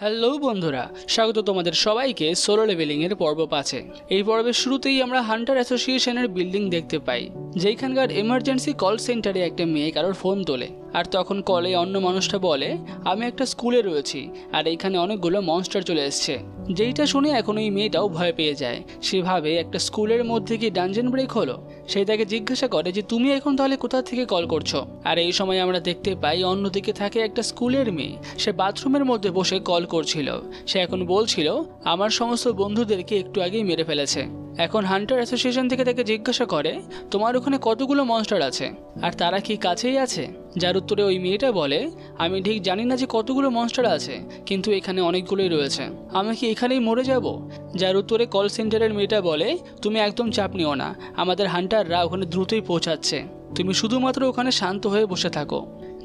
Hello বন্ধুরা, স্বাগত তোমাদের সবাইকে সোলো লেভেলিং এর পর্ব 5-এ। এই পর্বের শুরুতেই আমরা হান্টার অ্যাসোসিয়েশনের বিল্ডিং দেখতে পাই, যেখানকার এমার্জেন্সি কল সেন্টারে একটা মেয়ে কারোর ফোন তোলে। আর তখন কলে অন্য মানুষটা বলে, আমি একটা স্কুলে রয়েছি আর এইখানে অনেকগুলো মনস্টার চলে এসছে। যেইটা শুনে এখন ওই মেয়েটাও ভয় পেয়ে যায়। সেভাবে একটা স্কুলের মধ্যে কি ডানজেন ব্রেক হলো। সেই তাকে জিজ্ঞাসা করে যে তুমি এখন তাহলে কোথা থেকে কল করছো। আর এই সময় আমরা দেখতে পাই অন্যদিকে থাকে একটা স্কুলের মেয়ে। সে বাথরুমের মধ্যে বসে কল করছিল। সে এখন বলছিল আমার সমস্ত বন্ধুদেরকে একটু আগেই মেরে ফেলেছে। এখন হান্টার অ্যাসোসিয়েশন থেকে তাকে জিজ্ঞাসা করে তোমার ওখানে কতগুলো মনস্টার আছে আর তারা কি কাছেই আছে। যার উত্তরে ওই মেয়েটা বলে, আমি ঠিক জানি না যে কতগুলো মনস্টার আছে, কিন্তু এখানে অনেকগুলোই রয়েছে। আমি কি এখানেই মরে যাব? যার উত্তরে কল সেন্টারের মেয়েটা বলে, তুমি একদম চাপ নিও না, আমাদের হান্টাররা ওখানে দ্রুতই পৌঁছাচ্ছে, তুমি শুধুমাত্র ওখানে শান্ত হয়ে বসে থাকো।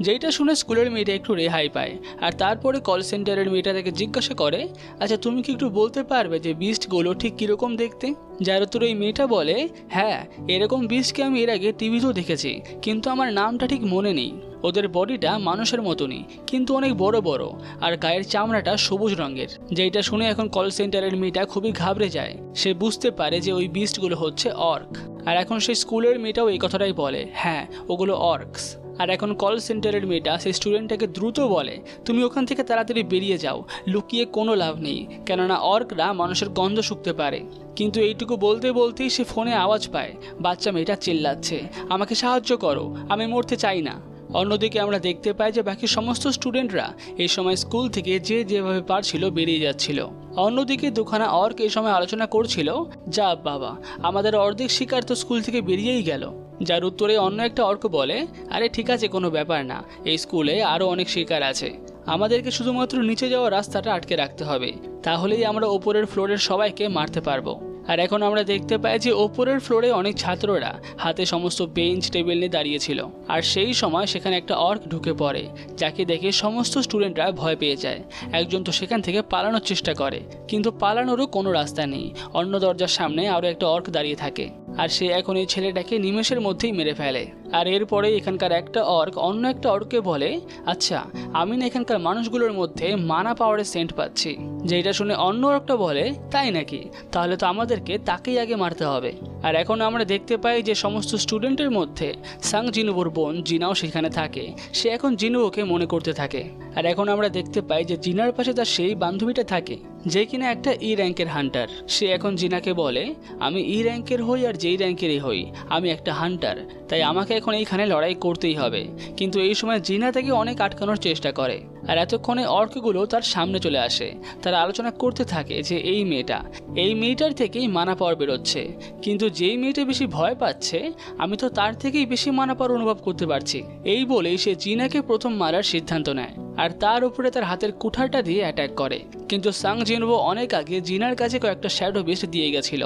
যেইটা শুনে স্কুলের মেয়েটা একটু রেহাই পায়। আর তারপরে কল সেন্টারের মেয়েটা তাকে জিজ্ঞাসা করে, আচ্ছা তুমি কি একটু বলতে পারবে যে বিস্টগুলো ঠিক কীরকম দেখতে? যার উত্তরে ওই মেয়েটা বলে, হ্যাঁ এরকম বিস্টকে আমি এর আগে টিভিতেও দেখেছি, কিন্তু আমার নামটা ঠিক মনে নেই। ওদের বডিটা মানুষের মতনই, কিন্তু অনেক বড় বড়, আর গায়ের চামড়াটা সবুজ রঙের। যেটা শুনে এখন কল সেন্টারের মেয়েটা খুবই ঘাবড়ে যায়। সে বুঝতে পারে যে ওই বিস্টগুলো হচ্ছে অর্ক। আর এখন সেই স্কুলের মেয়েটাও এই কথাটাই বলে, হ্যাঁ ওগুলো অর্কস। আর এখন কল সেন্টারের মেয়েটা সেই স্টুডেন্টটাকে দ্রুত বলে, তুমি ওখান থেকে তাড়াতাড়ি বেরিয়ে যাও, লুকিয়ে কোনো লাভ নেই, কেননা অর্করা মানুষের গন্ধ শুকতে পারে। কিন্তু এইটুকু বলতে বলতেই সে ফোনে আওয়াজ পায়, বাচ্চা মেয়েটা চিল্লাচ্ছে, আমাকে সাহায্য করো, আমি মরতে চাই না। অন্যদিকে আমরা দেখতে পাই যে বাকি সমস্ত স্টুডেন্টরা এই সময় স্কুল থেকে যে যেভাবে পারছিল বেরিয়ে যাচ্ছিল। অন্যদিকে দুখানা অর্ক এই সময় আলোচনা করছিল, যা বাবা, আমাদের অর্ধেক শিকার তো স্কুল থেকে বেরিয়েই গেল। যার উত্তরে অন্য একটা অর্ক বলে, আরে ঠিক আছে, কোনো ব্যাপার না, এই স্কুলে আরও অনেক শিকার আছে, আমাদেরকে শুধুমাত্র নিচে যাওয়ার রাস্তাটা আটকে রাখতে হবে, তাহলেই আমরা ওপরের ফ্লোরের সবাইকে মারতে পারবো। আর এখন আমরা দেখতে পাই যে ওপরের ফ্লোরে অনেক ছাত্ররা হাতে সমস্ত বেঞ্চ টেবিল নিয়ে দাঁড়িয়েছিল। আর সেই সময় সেখানে একটা অর্ক ঢুকে পড়ে, যাকে দেখে সমস্ত স্টুডেন্টরা ভয় পেয়ে যায়। একজন তো সেখান থেকে পালানোর চেষ্টা করে, কিন্তু পালানোরও কোনো রাস্তা নেই। অন্য দরজার সামনে আরও একটা অর্ক দাঁড়িয়ে থাকে, আর সে এখন এই ছেলেটাকে নিমেষের মধ্যেই মেরে ফেলে। আর এরপরে এখানকার একটা অর্ক অন্য একটা অর্ককে বলে, আচ্ছা আমি না এখানকার মানুষগুলোর মধ্যে মানা পাওয়ারের সেন্ট পাচ্ছি। যেটা শুনে অন্য অর্কটা বলে, তাই নাকি, তাহলে তো আমাদেরকে তাকেই আগে মারতে হবে। আর এখন আমরা দেখতে পাই যে সমস্ত স্টুডেন্টের মধ্যে সাং জিনুবোর বোন জিনাও সেখানে থাকে। সে এখন জিনুবোকে মনে করতে থাকে। আর এখন আমরা দেখতে পাই যে জিনার পাশে তার সেই বান্ধবীটা থাকে, যে কিনা একটা ই র্যাঙ্কের হান্টার। সে এখন জিনাকে বলে, আমি ই র্যাঙ্কের হই আর যেই র্যাঙ্কেরই হই, আমি একটা হান্টার, তাই আমাকে এখন এইখানে লড়াই করতেই হবে। কিন্তু এই সময় জিনা তাকে অনেক আটকানোর চেষ্টা করে। আর এতক্ষণে অর্কগুলো তার সামনে চলে আসে। তারা আলোচনা করতে থাকে যে এই মেয়েটার থেকেই মানা পাওয়ার বেরোচ্ছে, কিন্তু যেই মেয়েটা বেশি ভয় পাচ্ছে, আমি তো তার থেকেই বেশি মানা পাওয়ার অনুভব করতে পারছি। এই বলেই সে জিনাকে প্রথম মারার সিদ্ধান্ত নেয় আর তার উপরে তার হাতের কুঠারটা দিয়ে অ্যাটাক করে। কিন্তু সাং জিনবো অনেক আগে জিনার কাছে কয়েকটা শ্যাডো বিস্ট দিয়ে গেছিল।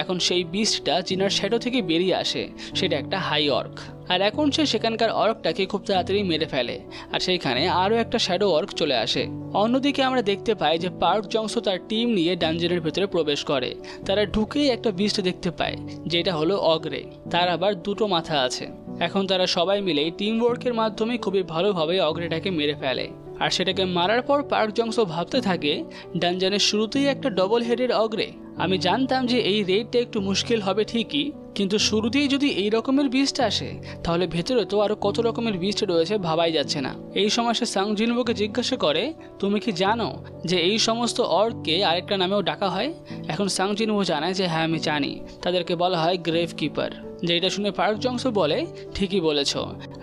এখন সেই বিস্টটা জিনার শ্যাডো থেকে বেরিয়ে আসে, সেটা একটা হাই অর্ক। আর এখন সে সেখানকার অর্কটাকে খুব তাড়াতাড়ি মেরে ফেলে, আর সেইখানে আরও একটা শ্যাডো অর্ক চলে আসে। অন্যদিকে আমরা দেখতে পাই যে পার্ক জংসো তার টিম নিয়ে ডানজেনের ভেতরে প্রবেশ করে। তারা ঢুকেই একটা বিস্ট দেখতে পায়, যেটা হলো অগ্রে। তার আবার দুটো মাথা আছে। এখন তারা সবাই মিলে টিম ওয়ার্কের মাধ্যমে খুবই ভালোভাবে অগ্রেটাকে মেরে ফেলে। আর সেটাকে মারার পর পার্ক জংসো ভাবতে থাকে, ডানজনের শুরুতেই একটা ডবল হেডের অগ্রে। আমি জানতাম যে এই রেডটা একটু মুশকিল হবে ঠিকই, কিন্তু শুরুতেই যদি এই রকমের বিস্ট আসে, তাহলে ভেতরে তো আরো কত রকমের বিস্ট রয়েছে ভাবাই যাচ্ছে না। এই সময় সে সাং জিনবোকে জিজ্ঞাসা করে, তুমি কি জানো যে এই সমস্ত অর্ককে আরেকটা নামেও ডাকা হয়? এখন সাং জিনবো জানায় যে হ্যাঁ আমি জানি, তাদেরকে বলা হয় গ্রেভ কিপার। যেটা শুনে পার্ক জংসো বলে, ঠিকই বলেছ,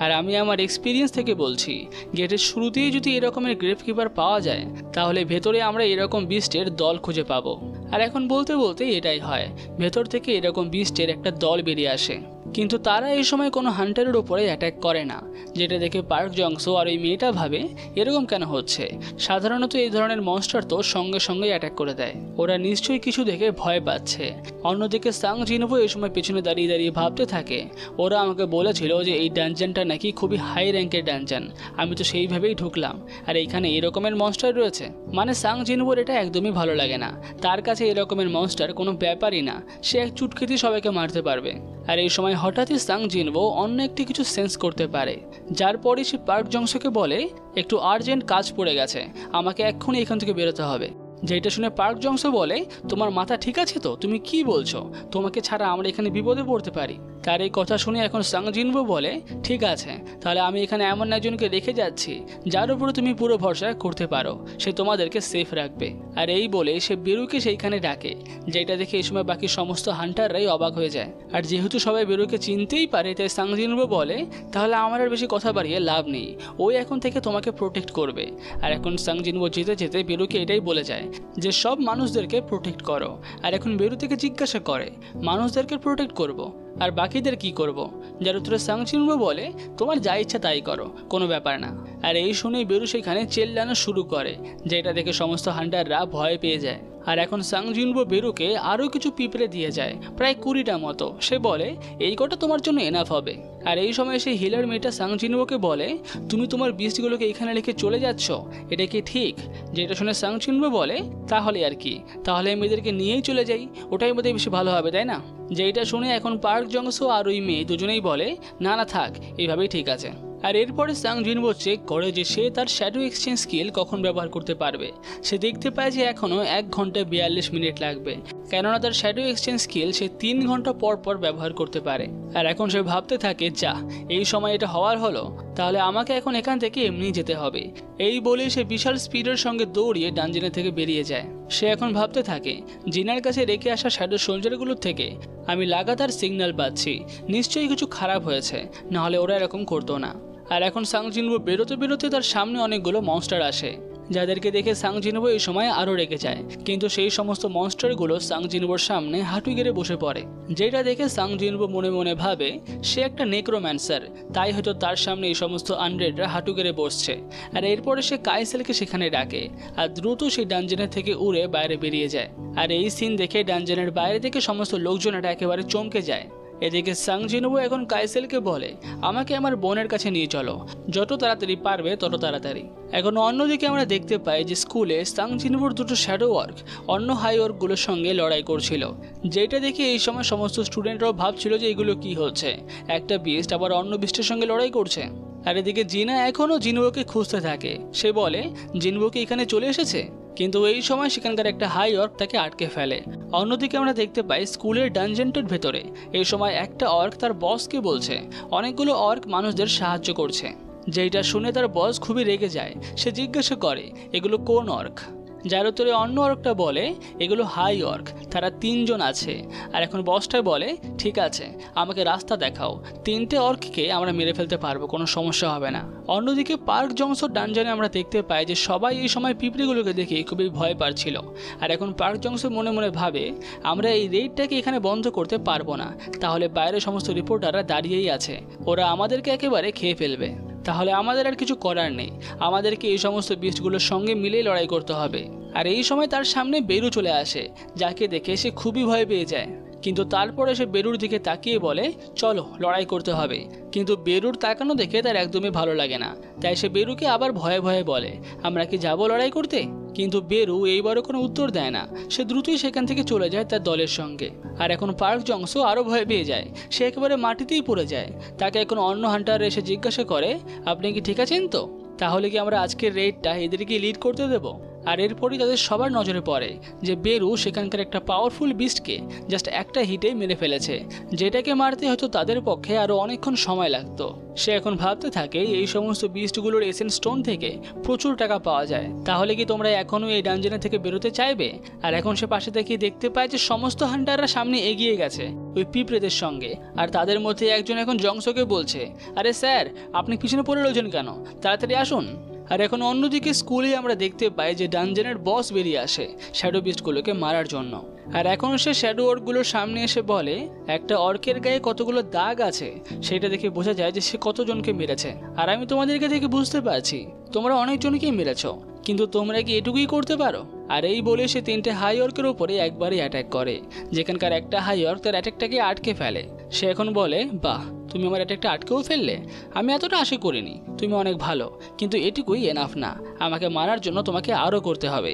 আর আমি আমার এক্সপিরিয়েন্স থেকে বলছি, গেটের শুরুতেই যদি এরকমের গ্রেভ কিপার পাওয়া যায়, তাহলে ভেতরে আমরা এরকম বিস্টের দল খুঁজে পাবো। আর এখন বলতে বলতে এটাই হয়, ভেতর থেকে এরকম বিস্টের একটা দল বেরিয়ে আসে। কিন্তু তারা এই সময় কোনো হান্টারের ওপরে অ্যাটাক করে না, যেটা দেখে পার্ক জংসো আর ওই মেয়েটা ভাবে এরকম কেন হচ্ছে। সাধারণত এই ধরনের মনস্টার তো সঙ্গে সঙ্গে অ্যাটাক করে দেয়, ওরা নিশ্চয়ই কিছু দেখে ভয় পাচ্ছে। অন্যদিকে সাং জিনবো এই সময় পেছনে দাঁড়িয়ে দাঁড়িয়ে ভাবতে থাকে, ওরা আমাকে বলেছিল যে এই ডানজনটা নাকি খুবই হাই র্যাঙ্কের ডানজন, আমি তো সেইভাবেই ঢুকলাম, আর এইখানে এরকমের মনস্টার রয়েছে। মানে সাং জিনবোর এটা একদমই ভালো লাগে না, তার কাছে এরকমের মনস্টার কোনো ব্যাপারই না, সে এক চুটকিতেই সবাইকে মারতে পারবে। আর এই সময় হঠাৎই সাং জিনবো অন্য একটি কিছু সেন্স করতে পারে, যার পরে সে পার্ক জংসকে বলে একটু আর্জেন্ট কাজ পড়ে গেছে, আমাকে এক্ষুনি এখান থেকে বেরোতে হবে। যেটা শুনে পার্ক জংস বলে তোমার মাথা ঠিক আছে তো, তুমি কি বলছো, তোমাকে ছাড়া আমরা এখানে বিপদে পড়তে পারি। তার এই কথা শুনে এখন সাং জিনবো বলে ঠিক আছে, তাহলে আমি এখানে এমন একজনকে রেখে যাচ্ছি যার উপরে তুমি পুরো ভরসা করতে পারো, সে তোমাদেরকে সেফ রাখবে। আর এই বলে সে বেরুকে সেইখানে ডাকে, যেটা দেখে এই সময় বাকি সমস্ত হান্টাররাই অবাক হয়ে যায়। আর যেহেতু সবাই বেরুকে চিনতেই পারে, তাই সাং জিনবো বলে তাহলে আমার আর বেশি কথা বাড়িয়ে লাভ নেই, ওই এখন থেকে তোমাকে প্রোটেক্ট করবে। আর এখন সাং জিনবো যেতে যেতে বেরুকে এটাই বলে যায় যে সব মানুষদেরকে প্রোটেক্ট করো। আর এখন বেরু থেকে জিজ্ঞাসা করে মানুষদেরকে প্রোটেক্ট করব, আর বাকিদের কি করব? যার উত্তরে সাং জিনবো বলে তোমার যা ইচ্ছা তাই করো, কোনো ব্যাপার না। আর এই শুনেই বেরু সেখানে চেল্লানো শুরু করে, যেটা দেখে সমস্ত হান্টাররা ভয় পেয়ে যায়। আর এখন সাং জিনবো বেরুকে আরও কিছু পিঁপড়ে দিয়ে যায়, প্রায় 20টা মতো। সে বলে এই কটা তোমার জন্য এনাফ হবে। আর এই সময় সেই হিলার মেয়েটা সাং জিনবোকে বলে তুমি তোমার বীজগুলোকে এখানে রেখে চলে যাচ্ছ, এটা কি ঠিক? যেটা শুনে সাং জিনবো বলে তাহলে আর কি, তাহলে আমি এদেরকে নিয়েই চলে যাই, ওটাই বোধহয় বেশি ভালো হবে, তাই না? যেটা শুনে এখন পার্ক জংসো আর ওই মেয়ে দুজনেই বলে না না থাক, এইভাবেই ঠিক আছে। আর এরপরে সাং জিনবো চেক করে যে সে তার শ্যাডো এক্সচেঞ্জ স্কিল কখন ব্যবহার করতে পারবে। সে দেখতে পায় যে এখনও 1 ঘন্টা 42 মিনিট লাগবে, কেননা তার শ্যাডো এক্সচেঞ্জ স্কিল সে 3 ঘন্টা পর পর ব্যবহার করতে পারে। আর এখন সে ভাবতে থাকে যা, এই সময় এটা হওয়ার হলো, তাহলে আমাকে এখন এখান থেকে এমনি যেতে হবে। এই বলে সে বিশাল স্পিডের সঙ্গে দৌড়িয়ে ডানজেনের থেকে বেরিয়ে যায়। সে এখন ভাবতে থাকে জিনার কাছে রেখে আসা শ্যাডো সোলজারগুলোর থেকে আমি লাগাতার সিগন্যাল পাচ্ছি, নিশ্চয়ই কিছু খারাপ হয়েছে, নাহলে ওরা এরকম করতো না। আর এখন সাং জিনবো বেরোতে বেরোতে তার সামনে অনেকগুলো মনস্টার আসে, যাদেরকে দেখে সাং জিনবো এই সময় আরও রেগে যায়। কিন্তু সেই সমস্ত মনস্টারগুলো সাং জিনবোর সামনে হাঁটু গেড়ে বসে পড়ে, যেটা দেখে সাং জিনবো মনে মনে ভাবে সে একটা নেক্রোম্যান্সার, তাই হয়তো তার সামনে এই সমস্ত আনডেডরা হাঁটু গেড়ে বসছে। আর এরপরে সে কাইসেলকে সেখানে ডাকে, আর দ্রুত সেই ডানজেনের থেকে উড়ে বাইরে বেরিয়ে যায়। আর এই সিন দেখে ডানজেনের বাইরে থেকে সমস্ত লোকজনেরা একেবারে চমকে যায়। এদিকে সাং জিনবো এখন কাইসেলকে বলে আমাকে আমার বোনের কাছে নিয়ে চলো, যত তাড়াতাড়ি পারবে তত তাড়াতাড়ি। এখন অন্যদিকে আমরা দেখতে পাই যে স্কুলে সাং জিনবোর দুটো শ্যাডো ওয়ার্ক অন্য হাই ওয়ার্কগুলোর সঙ্গে লড়াই করছিল, যেটা দেখে এই সময় সমস্ত স্টুডেন্টরাও ভাবছিল যে এগুলো কি হচ্ছে, একটা বিস্ট আবার অন্য বিস্টের সঙ্গে লড়াই করছে। আর এদিকে জিনা এখনও জিনবোকে খুঁজতে থাকে, সে বলে জিনবোকে এখানে চলে এসেছে, কিন্তু এই সময় সেখানকার একটা হাই অর্ক তাকে আটকে ফেলে। অন্যদিকে আমরা দেখতে পাই স্কুলের ডানজেনটার ভেতরে এই সময় একটা অর্ক তার বসকে বলছে অনেকগুলো অর্ক মানুষদের সাহায্য করছে, যেটা শুনে তার বস খুবই রেগে যায়। সে জিজ্ঞাসা করে এগুলো কোন অর্ক? যার উত্তরে অন্য অর্কটা বলে এগুলো হাই অর্ক, তারা 3 জন আছে। আর এখন বসটা বলে ঠিক আছে, আমাকে রাস্তা দেখাও, 3টে অর্ককে আমরা মেরে ফেলতে পারবো, কোনো সমস্যা হবে না। অন্যদিকে পার্ক জংসন ডানজনে আমরা দেখতে পাই যে সবাই এই সময় পিঁপড়েগুলোকে দেখে খুবই ভয় পাচ্ছিল। আর এখন পার্ক জংসন মনে মনে ভাবে আমরা এই রেইডটাকে এখানে বন্ধ করতে পারবো না, তাহলে বাইরে সমস্ত রিপোর্টাররা দাঁড়িয়েই আছে, ওরা আমাদেরকে একেবারে খেয়ে ফেলবে, তাহলে আমাদের আর কিছু করার নেই, আমাদেরকে এই সমস্ত বিস্টগুলোর সঙ্গে মিলেই লড়াই করতে হবে। আর এই সময় তার সামনে বেরু চলে আসে, যাকে দেখে সে খুবই ভয় পেয়ে যায়। কিন্তু তারপরে সে বেরুর দিকে তাকিয়ে বলে চলো লড়াই করতে হবে। কিন্তু বেরুর তাকানো দেখে তার একদমই ভালো লাগে না, তাই সে বেরুকে আবার ভয়ে ভয়ে বলে আমরা কি যাবো লড়াই করতে? কিন্তু বেরু এইবারও কোনো উত্তর দেয় না, সে দ্রুতই সেখান থেকে চলে যায় তার দলের সঙ্গে। আর এখন পার্ক জংসো আরও ভয় পেয়ে যায়, সে একেবারে মাটিতেই পড়ে যায়। তাকে এখন অন্য হান্টার এসে জিজ্ঞাসা করে আপনি কি ঠিক আছেন তো? তাহলে কি আমরা আজকের রেডটা এদেরকে লিড করতে দেবো? আর এরপরই তাদের সবার নজরে পড়ে যে বেরু সেখানকার একটা পাওয়ারফুল বিস্টকে জাস্ট একটা হিটে মেরে ফেলেছে, যেটাকে মারতে হয়তো তাদের পক্ষে আরও অনেকক্ষণ সময় লাগতো। সে এখন ভাবতে থাকে এই সমস্ত বিস্টগুলোর এসেন্স স্টোন থেকে প্রচুর টাকা পাওয়া যায়, তাহলে কি তোমরা এখনও এই ডানজেনের থেকে বেরোতে চাইবে? আর এখন সে পাশে থেকে দেখতে পায় যে সমস্ত হান্টাররা সামনে এগিয়ে গেছে ওই পিঁপড়েদের সঙ্গে। আর তাদের মধ্যে একজন এখন জংসোকে বলছে আরে স্যার আপনি পিছনে পড়ে রয়েছেন কেন, তাড়াতাড়ি আসুন। আর এখন অন্যদিকে স্কুলে আমরা দেখতে পাই যে ডানজেনের বস বেরিয়ে আসে শ্যাডো বিস্টগুলোকে মারার জন্য। আর এখন সে শ্যাডো অর্কগুলোর সামনে এসে বলে একটা অর্কের গায়ে কতগুলো দাগ আছে, সেটা দেখে বোঝা যায় যে সে কতজনকে মেরেছে। আর আমি তোমাদেরকে দেখে বুঝতে পারছি তোমরা অনেকজনকেই মেরেছ, কিন্তু তোমরা কি এটুকুই করতে পারো? আর এই বলে সে 3টে হাই অর্কের উপরে একবারই অ্যাটাক করে, যেখানকার একটা হাই অর্ক তার অ্যাটাকটাকে আটকে ফেলে। সে এখন বলে বাহ তুমি আমার অ্যাটাকটা আটকেও ফেললে, আমি এতটা আশা করিনি, তুমি অনেক ভালো, কিন্তু এটুকুই এনাফ না, আমাকে মারার জন্য তোমাকে আরও করতে হবে।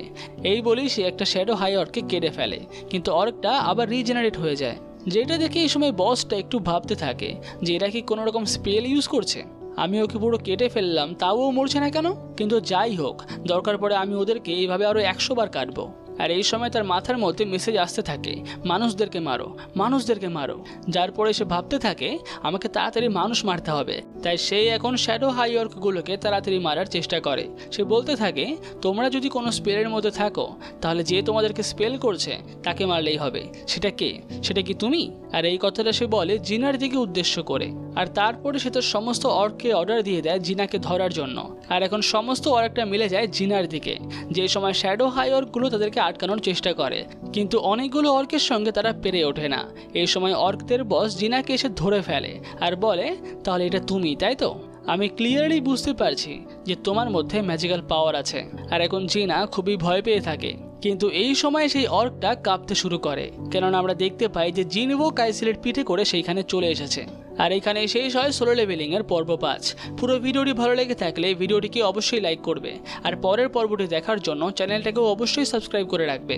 এই বলেই সে একটা শ্যাডো হাই অর্ককে কেটে ফেলে, কিন্তু অর্কটা আবার রিজেনারেট হয়ে যায়, যেটা দেখে এই সময় বসটা একটু ভাবতে থাকে যে এরা কি কোনো রকম স্পেল ইউজ করছে। আমি ওকে পুরো কেটে ফেললাম, তাও ও মরছে না কেন? কিন্তু যাই হোক, দরকার পড়ে আমি ওদেরকে এইভাবে আরও 100 বার কাটবো। আর এই সময় তার মাথার মধ্যে মেসেজ আসতে থাকে, মানুষদেরকে মারো, মানুষদেরকে মারো। যার পরে সে ভাবতে থাকে আমাকে তাড়াতাড়ি মানুষ মারতে হবে। তাই সে এখন শ্যাডো হাইঅর্কগুলোকে তাড়াতাড়ি মারার চেষ্টা করে। সে বলতে থাকে, তোমরা যদি কোনো স্পেলের মধ্যে থাকো তাহলে যে তোমাদেরকে স্পেল করছে তাকে মারলেই হবে। সেটা কে? সেটা কি তুমি? আর এই কথাটা সে বলে জিনার দিকে উদ্দেশ্য করে। আর তারপরে সে তার সমস্ত অর্ককে অর্ডার দিয়ে দেয় জিনাকে ধরার জন্য। আর এখন সমস্ত অর্কটা মিলে যায় জিনার দিকে। যে সময় শ্যাডো হাইঅর্কগুলো তাদেরকে আটকানোর চেষ্টা করে, কিন্তু অনেকগুলো অর্কের সঙ্গে তারা পেরে ওঠে না। এই সময় অর্কদের বস জিনাকে এসে ধরে ফেলে আর বলে, তাহলে এটা তুমি, তাই তো? আমি ক্লিয়ারলি বুঝতে পারছি যে তোমার মধ্যে ম্যাজিক্যাল পাওয়ার আছে। আর এখন জিনা খুবই ভয় পেয়ে থাকে। কিন্তু এই সময় সেই অর্কটা কাঁপতে শুরু করে, কেননা আমরা দেখতে পাই যে জিনভো কাইসেলের পিঠে করে সেইখানে চলে এসেছে। আর এখানে শেষ হয় সোলো লেভেলিং এর পর্ব 5। পুরো ভিডিওটি ভালো লেগে থাকলে ভিডিওটিকে অবশ্যই লাইক করবে, আর পরের পর্বটি দেখার জন্য চ্যানেলটাকেও অবশ্যই সাবস্ক্রাইব করে রাখবে।